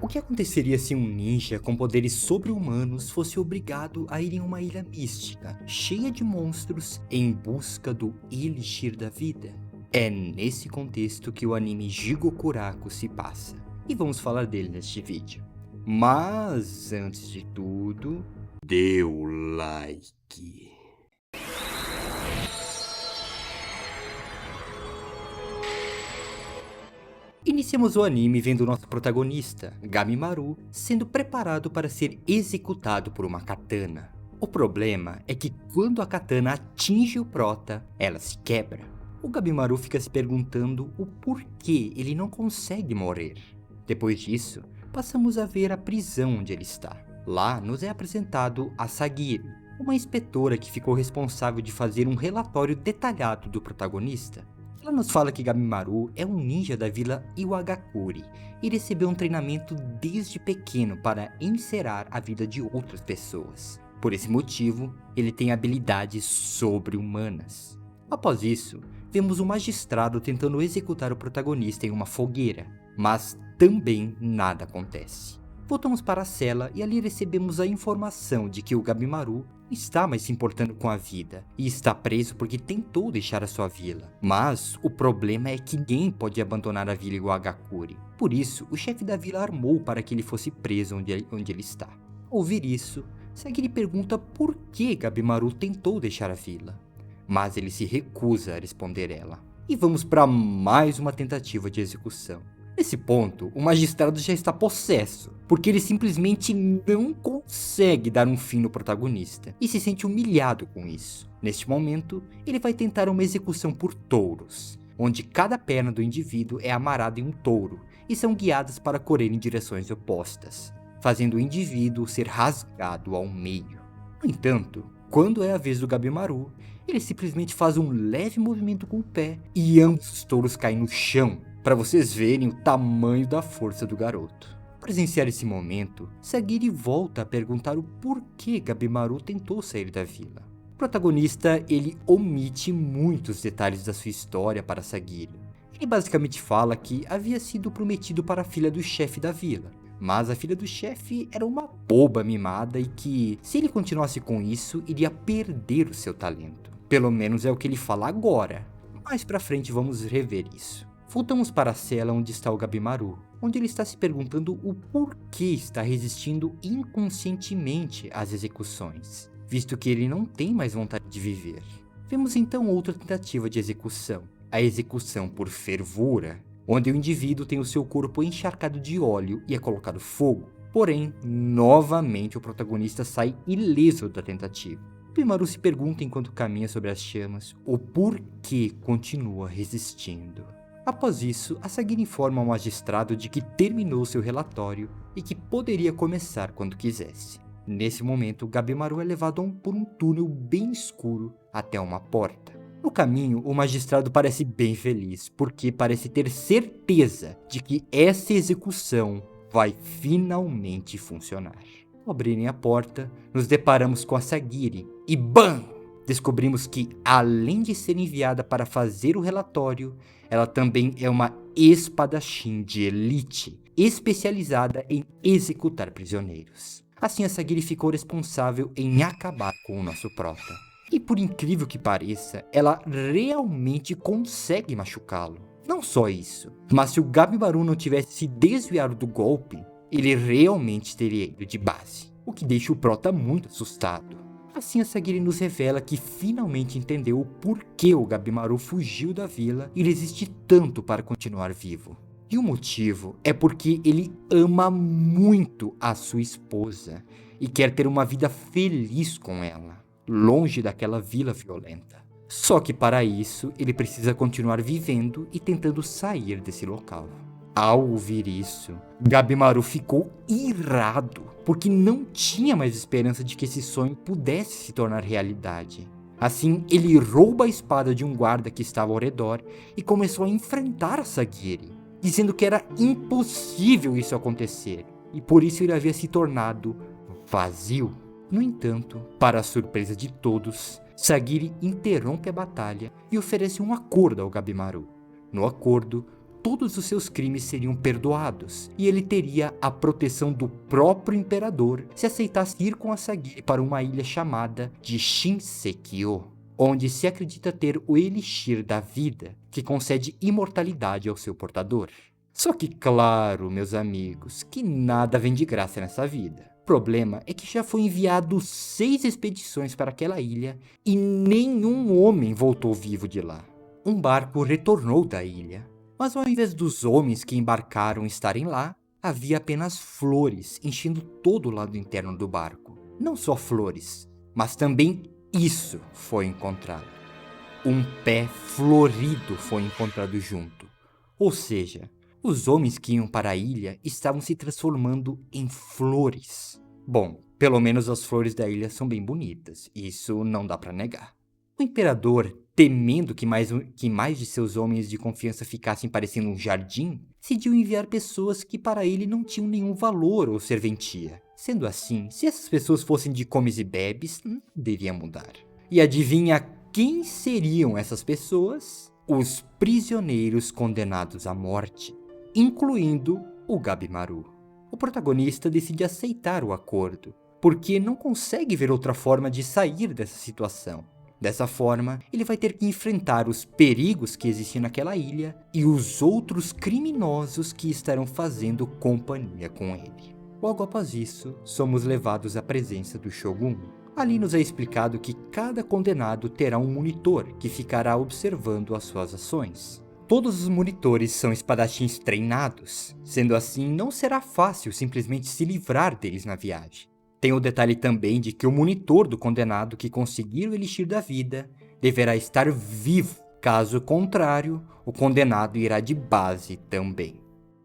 O que aconteceria se um ninja com poderes sobre-humanos fosse obrigado a ir em uma ilha mística, cheia de monstros, em busca do Elixir da Vida? É nesse contexto que o anime Jigokuraku se passa, e vamos falar dele neste vídeo. Mas, antes de tudo, dê o like. Iniciamos o anime vendo nosso protagonista, Gamimaru, sendo preparado para ser executado por uma katana. O problema é que quando a katana atinge o prota, ela se quebra. O Gamimaru fica se perguntando o porquê ele não consegue morrer. Depois disso, passamos a ver a prisão onde ele está. Lá nos é apresentado a Sagiri, uma inspetora que ficou responsável de fazer um relatório detalhado do protagonista. Ela nos fala que Gamimaru é um ninja da vila Iwagakure e recebeu um treinamento desde pequeno para encerar a vida de outras pessoas. Por esse motivo, ele tem habilidades sobre-humanas. Após isso, vemos um magistrado tentando executar o protagonista em uma fogueira, mas também nada acontece. Voltamos para a cela e ali recebemos a informação de que o Gamimaru não está mais se importando com a vida e está preso porque tentou deixar a sua vila. Mas o problema é que ninguém pode abandonar a vila Iwagakure. Por isso, o chefe da vila armou para que ele fosse preso onde ele está. Ao ouvir isso, Sagiri pergunta por que Gamimaru tentou deixar a vila. Mas ele se recusa a responder ela. E vamos para mais uma tentativa de execução. Nesse ponto, o magistrado já está possesso, porque ele simplesmente não consegue dar um fim no protagonista e se sente humilhado com isso. Neste momento, ele vai tentar uma execução por touros, onde cada perna do indivíduo é amarrada em um touro e são guiadas para correr em direções opostas, fazendo o indivíduo ser rasgado ao meio. No entanto, quando é a vez do Gamimaru, ele simplesmente faz um leve movimento com o pé e ambos os touros caem no chão, para vocês verem o tamanho da força do garoto. Ao presenciar esse momento, Sagiri volta a perguntar o porquê Gamimaru tentou sair da vila. O protagonista, ele omite muitos detalhes da sua história para Sagiri. Ele basicamente fala que havia sido prometido para a filha do chefe da vila, mas a filha do chefe era uma boba mimada e que, se ele continuasse com isso, iria perder o seu talento. Pelo menos é o que ele fala agora. Mais pra frente vamos rever isso. Voltamos para a cela onde está o Gamimaru, onde ele está se perguntando o porquê está resistindo inconscientemente às execuções, visto que ele não tem mais vontade de viver. Vemos então outra tentativa de execução, a execução por fervura, onde o indivíduo tem o seu corpo encharcado de óleo e é colocado fogo. Porém, novamente o protagonista sai ileso da tentativa. Gamimaru se pergunta enquanto caminha sobre as chamas o porquê continua resistindo. Após isso, a Sagiri informa ao magistrado de que terminou seu relatório e que poderia começar quando quisesse. Nesse momento, Gamimaru é levado por um túnel bem escuro até uma porta. No caminho, o magistrado parece bem feliz, porque parece ter certeza de que essa execução vai finalmente funcionar. Ao abrirem a porta, nos deparamos com a Sagiri e BAM! Descobrimos que, além de ser enviada para fazer o relatório, ela também é uma espadachim de elite, especializada em executar prisioneiros. Assim, a Sagiri ficou responsável em acabar com o nosso prota. E por incrível que pareça, ela realmente consegue machucá-lo. Não só isso, mas se o Gamimaru não tivesse se desviado do golpe, ele realmente teria ido de base, o que deixa o prota muito assustado. Assim, a Sagiri nos revela que finalmente entendeu o porquê o Gamimaru fugiu da vila e resiste tanto para continuar vivo. E o motivo é porque ele ama muito a sua esposa e quer ter uma vida feliz com ela, longe daquela vila violenta. Só que para isso, ele precisa continuar vivendo e tentando sair desse local. Ao ouvir isso, Gamimaru ficou irado, porque não tinha mais esperança de que esse sonho pudesse se tornar realidade. Assim, ele rouba a espada de um guarda que estava ao redor e começou a enfrentar a Sagiri, dizendo que era impossível isso acontecer, e por isso ele havia se tornado vazio. No entanto, para a surpresa de todos, Sagiri interrompe a batalha e oferece um acordo ao Gamimaru. No acordo, todos os seus crimes seriam perdoados e ele teria a proteção do próprio imperador se aceitasse ir com a Sagiri para uma ilha chamada de Shinsekyo, onde se acredita ter o Elixir da Vida, que concede imortalidade ao seu portador. Só que claro, meus amigos, que nada vem de graça nessa vida. O problema é que já foi enviado 6 expedições para aquela ilha e nenhum homem voltou vivo de lá. Um barco retornou da ilha, mas ao invés dos homens que embarcaram estarem lá, havia apenas flores enchendo todo o lado interno do barco. Não só flores, mas também isso foi encontrado. Um pé florido foi encontrado junto. Ou seja, os homens que iam para a ilha estavam se transformando em flores. Bom, pelo menos as flores da ilha são bem bonitas, isso não dá para negar. O imperador, temendo que mais de seus homens de confiança ficassem parecendo um jardim, decidiu enviar pessoas que para ele não tinham nenhum valor ou serventia. Sendo assim, se essas pessoas fossem de comes e bebes, devia mudar. E adivinha quem seriam essas pessoas? Os prisioneiros condenados à morte, incluindo o Gabimaru. O protagonista decide aceitar o acordo, porque não consegue ver outra forma de sair dessa situação. Dessa forma, ele vai ter que enfrentar os perigos que existem naquela ilha e os outros criminosos que estarão fazendo companhia com ele. Logo após isso, somos levados à presença do Shogun. Ali nos é explicado que cada condenado terá um monitor que ficará observando as suas ações. Todos os monitores são espadachins treinados, sendo assim não será fácil simplesmente se livrar deles na viagem. Tem o detalhe também de que o monitor do condenado que conseguir o Elixir da Vida deverá estar vivo, caso contrário, o condenado irá de base também.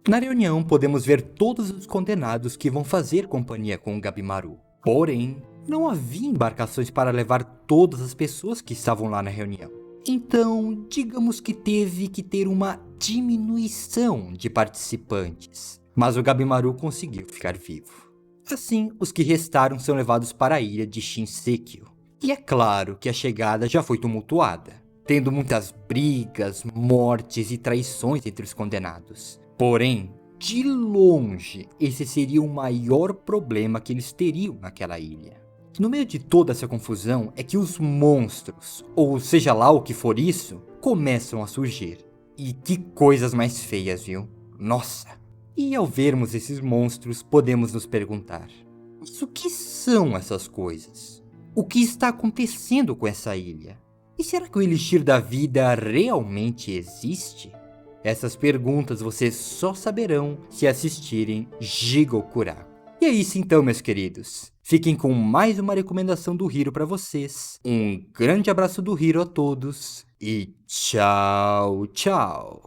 Na reunião podemos ver todos os condenados que vão fazer companhia com o Gabimaru. Porém, não havia embarcações para levar todas as pessoas que estavam lá na reunião. Então, digamos que teve que ter uma diminuição de participantes, mas o Gabimaru conseguiu ficar vivo. Assim, os que restaram são levados para a ilha de Shinsekyo. E é claro que a chegada já foi tumultuada, tendo muitas brigas, mortes e traições entre os condenados. Porém, de longe, esse seria o maior problema que eles teriam naquela ilha. No meio de toda essa confusão é que os monstros, ou seja lá o que for isso, começam a surgir. E que coisas mais feias, viu? Nossa! E ao vermos esses monstros, podemos nos perguntar: mas o que são essas coisas? O que está acontecendo com essa ilha? E será que o Elixir da Vida realmente existe? Essas perguntas vocês só saberão se assistirem Jigokuraku. E é isso então, meus queridos. Fiquem com mais uma recomendação do Hiro para vocês. Um grande abraço do Hiro a todos e tchau, tchau!